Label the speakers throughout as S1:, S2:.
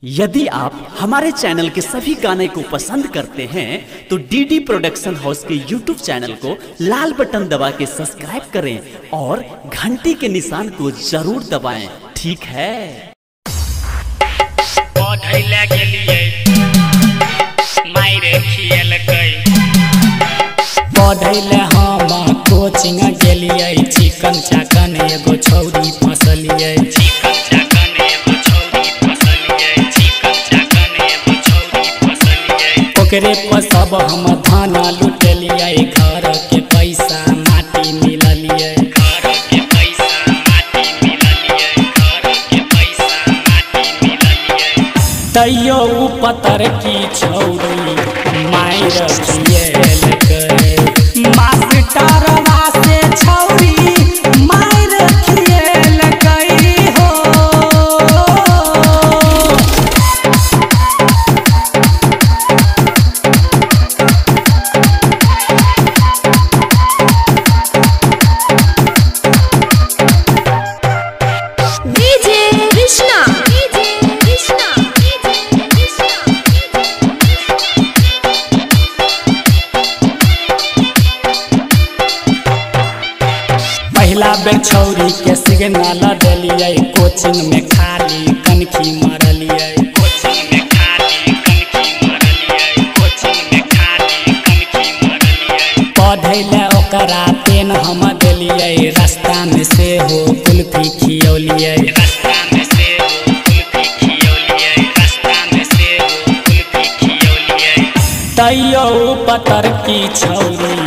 S1: यदि आप हमारे चैनल के सभी गाने को पसंद करते हैं तो डीडी प्रोडक्शन हाउस के यूट्यूब चैनल को लाल बटन दबा के सब्सक्राइब करें और घंटी के निशान को जरूर दबाएं, ठीक है।
S2: पढ़ैले हम कोचिंग गेलिए, चिकन चाकन एगो छौरी फसलिए। ओकरे पर सब हम धान लुटलिए, घर के पैसा माटी मिललिए। तैयो उ पतर की छौरी मायर खिएलकै, मास्टरवा से छौरी मायर खिएलकै हो। पहला बेर छौरी के सिग्नल दिलिए, कोचिंग में खाली कनखी मरलिए। पढ़ैले ओकरा पेन हम दिलिए, रास्ता में से हो कुल्फी खियौलिए। तैयो पतर की छौरी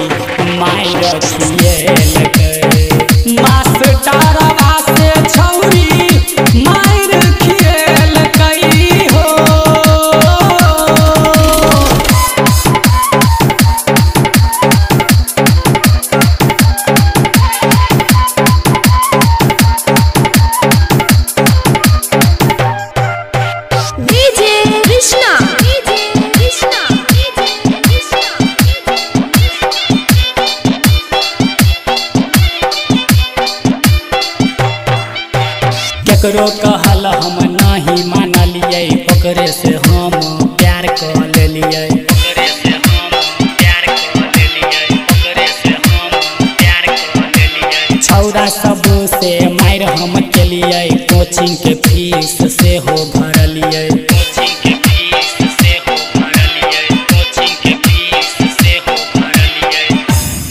S2: मायर खिएलकै, मास्टरवा से छौरी मायर खिएलकै हो। केकरो कहल हम नहीं मानलिए, ओकरे से हम प्यार कर लेलिए। छौरा सब से मार हम केलिए, कोचिंग के फीस से हो भरलिए।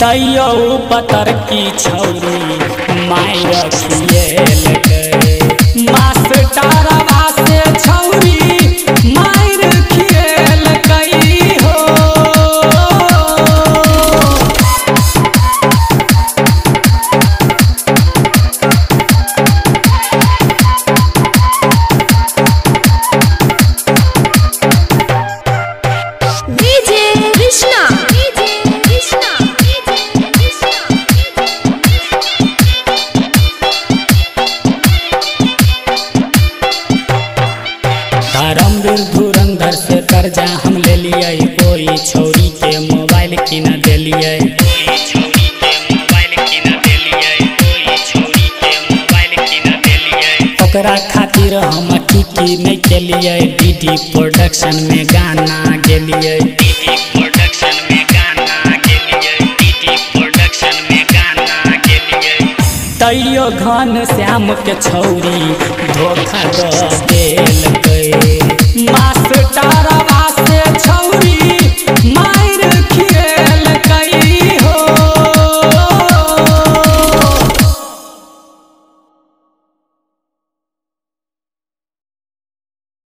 S2: तैयो पतर की छौरी मायर खिएलकै, मास्टरवा से छौरी मायर खिएलकै हो। धर्मवीर धुरंधर से कर्जा हम ले लिए, कोई छौरी के मोबाइल किन दिलिए। ओकरा खातिर हम की नहीं केलिए, डीडी प्रोडक्शन में गाना गेलिए। तैयो घन श्याम के छौरी धोखा दे देलकै।